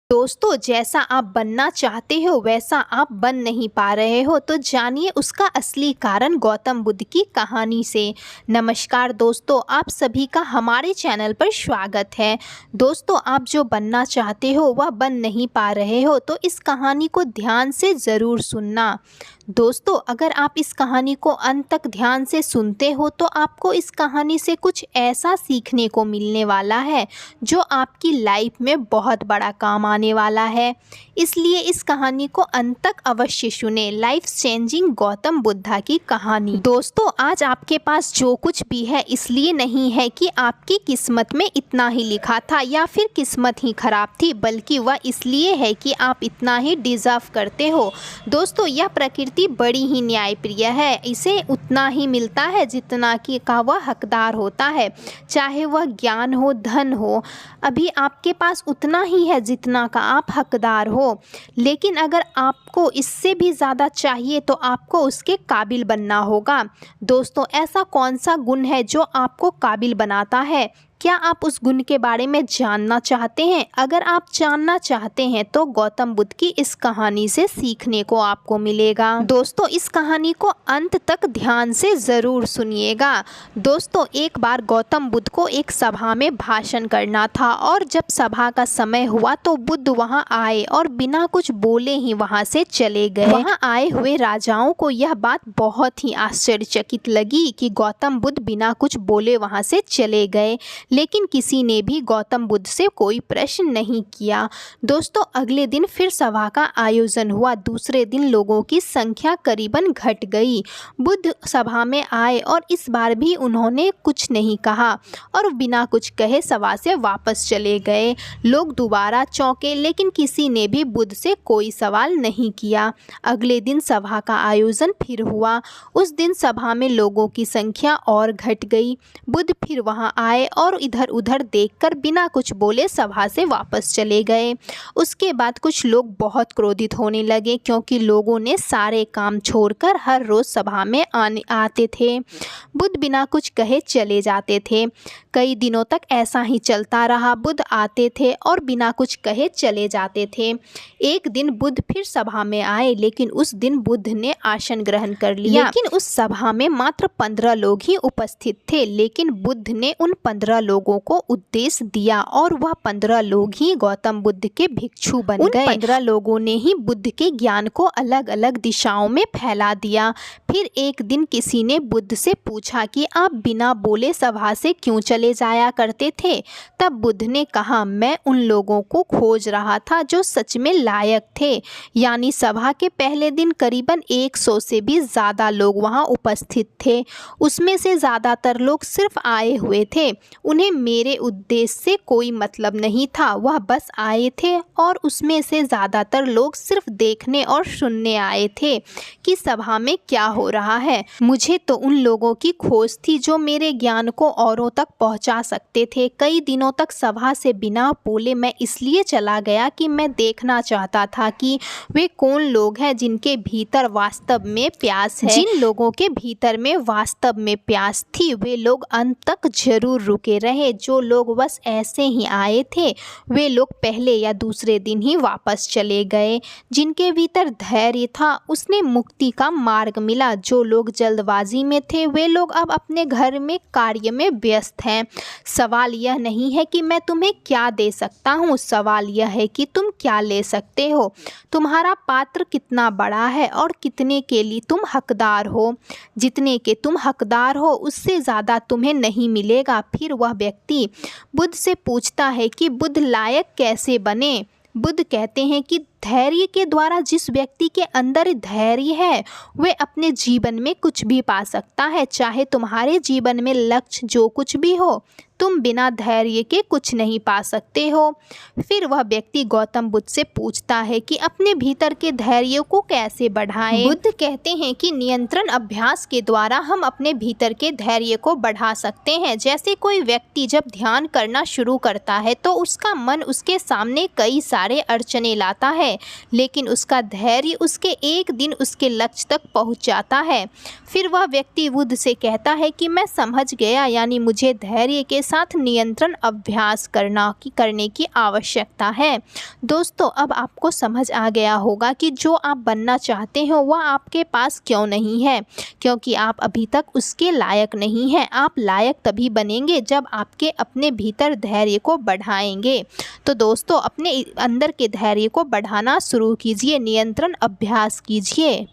दोस्तों, जैसा आप बनना चाहते हो वैसा आप बन नहीं पा रहे हो, तो जानिए उसका असली कारण गौतम बुद्ध की कहानी से। नमस्कार दोस्तों, आप सभी का हमारे चैनल पर स्वागत है। दोस्तों, आप जो बनना चाहते हो वह बन नहीं पा रहे हो, तो इस कहानी को ध्यान से ज़रूर सुनना। दोस्तों, अगर आप इस कहानी को अंत तक ध्यान से सुनते हो तो आपको इस कहानी से कुछ ऐसा सीखने को मिलने वाला है जो आपकी लाइफ में बहुत बड़ा काम आने वाला है। इसलिए इस कहानी को अंत तक अवश्य सुने। लाइफ चेंजिंग गौतम बुद्धा की कहानी। दोस्तों, आज आपके पास जो कुछ भी है इसलिए नहीं है कि आपकी किस्मत में इतना ही लिखा था या फिर किस्मत ही खराब थी, बल्कि वह इसलिए है कि आप इतना ही डिज़र्व करते हो। दोस्तों, यह प्रकृति बड़ी ही न्यायप्रिय है। इसे उतना ही मिलता है जितना कि का वह हकदार होता है, चाहे वह ज्ञान हो, धन हो। अभी आपके पास उतना ही है जितना का आप हकदार हो, लेकिन अगर आपको इससे भी ज़्यादा चाहिए तो आपको उसके काबिल बनना होगा। दोस्तों, ऐसा कौन सा गुण है जो आपको काबिल बनाता है? क्या आप उस गुण के बारे में जानना चाहते हैं? अगर आप जानना चाहते हैं तो गौतम बुद्ध की इस कहानी से सीखने को आपको मिलेगा। दोस्तों, इस कहानी को अंत तक ध्यान से ज़रूर सुनिएगा। दोस्तों, एक बार गौतम बुद्ध को एक सभा में भाषण करना था और जब सभा का समय हुआ तो बुद्ध वहां आए और बिना कुछ बोले ही वहां से चले गए। वहां आए हुए राजाओं को यह बात बहुत ही आश्चर्यचकित लगी कि गौतम बुद्ध बिना कुछ बोले वहां से चले गए, लेकिन किसी ने भी गौतम बुद्ध से कोई प्रश्न नहीं किया। दोस्तों, अगले दिन फिर सभा का आयोजन हुआ। दूसरे दिन लोगों की संख्या करीबन घट गई। बुद्ध सभा में आए और इस बार भी उन्होंने कुछ नहीं कहा और बिना कुछ कहे सभा से वापस चले गए। लोग दोबारा चौंके, लेकिन किसी ने भी बुद्ध से कोई सवाल नहीं किया। अगले दिन सभा का आयोजन फिर हुआ। उस दिन सभा में लोगों की संख्या और घट गई। बुद्ध फिर वहां आए और इधर उधर देखकर बिना कुछ बोले सभा से वापस चले गए। उसके बाद कुछ लोग बहुत क्रोधित होने लगे, क्योंकि लोगों ने सारे काम छोड़कर हर रोज़ सभा में आते थे। बुद्ध बिना कुछ कहे चले जाते थे। कई दिनों तक ऐसा ही चलता रहा। बुद्ध आते थे और बिना कुछ कहे चले जाते थे। एक दिन बुद्ध फिर सभा में आए, लेकिन उस दिन बुद्ध ने आसन ग्रहण कर लिया। लेकिन उस सभा में मात्र 15 लोग ही उपस्थित थे, लेकिन बुद्ध ने उन 15 लोगों को उद्देश्य दिया और वह 15 लोग ही गौतम बुद्ध के भिक्षु बन गए। 15 लोगों ने ही बुद्ध के ज्ञान को अलग अलग दिशाओं में फैला दिया। फिर एक दिन किसी ने बुद्ध से पूछा कि आप बिना बोले सभा से क्यों चले जाया करते थे? तब बुद्ध ने कहा, मैं उन लोगों को खोज रहा था जो सच में लायक थे। यानी सभा के पहले दिन करीबन 100 से भी ज़्यादा लोग वहाँ उपस्थित थे। उसमें से ज़्यादातर लोग सिर्फ आए हुए थे। उन्हें मेरे उद्देश्य से कोई मतलब नहीं था, वह बस आए थे। और उसमें से ज़्यादातर लोग सिर्फ देखने और सुनने आए थे कि सभा में क्या हो रहा है। मुझे तो उन लोगों की खोज थी जो मेरे ज्ञान को औरों तक पहुंचा सकते थे। कई दिनों तक सभा से बिना बोले मैं इसलिए चला गया कि मैं देखना चाहता था कि वे कौन लोग हैं जिनके भीतर वास्तव में प्यास है। जिन लोगों के भीतर में वास्तव में प्यास थी वे लोग अंत तक जरूर रुके रहे। जो लोग बस ऐसे ही आए थे वे लोग पहले या दूसरे दिन ही वापस चले गए। जिनके भीतर धैर्य था उसने मुक्ति का मार्ग मिला। जो लोग जल्दबाजी में थे वे लोग अब अपने घर में कार्य में व्यस्त हैं। सवाल यह नहीं है कि मैं तुम्हें क्या दे सकता हूँ, सवाल यह है कि तुम क्या ले सकते हो। तुम्हारा पात्र कितना बड़ा है और कितने के लिए तुम हकदार हो। जितने के तुम हकदार हो उससे ज़्यादा तुम्हें नहीं मिलेगा। फिर वह व्यक्ति बुद्ध से पूछता है कि बुद्ध लायक कैसे बने? बुद्ध कहते हैं कि धैर्य के द्वारा। जिस व्यक्ति के अंदर धैर्य है वह अपने जीवन में कुछ भी पा सकता है। चाहे तुम्हारे जीवन में लक्ष्य जो कुछ भी हो, तुम बिना धैर्य के कुछ नहीं पा सकते हो। फिर वह व्यक्ति गौतम बुद्ध से पूछता है कि अपने भीतर के धैर्य को कैसे बढ़ाएं? बुद्ध कहते हैं कि नियंत्रण अभ्यास के द्वारा हम अपने भीतर के धैर्य को बढ़ा सकते हैं। जैसे कोई व्यक्ति जब ध्यान करना शुरू करता है तो उसका मन उसके सामने कई सारे अड़चने लाता है, है, लेकिन उसका धैर्य उसके एक दिन उसके लक्ष्य तक पहुंच जाता है। फिर वह व्यक्ति बुद्ध से कहता है कि मैं समझ गया, यानी मुझे धैर्य के साथ नियंत्रण अभ्यास करने की आवश्यकता है। दोस्तों, अब आपको समझ आ गया होगा कि जो आप बनना चाहते हो वह आपके पास क्यों नहीं है, क्योंकि आप अभी तक उसके लायक नहीं हैं। आप लायक तभी बनेंगे जब आपके अपने भीतर धैर्य को बढ़ाएंगे। तो दोस्तों, अपने अंदर के धैर्य को बढ़ाना शुरू कीजिए, नियंत्रण अभ्यास कीजिए।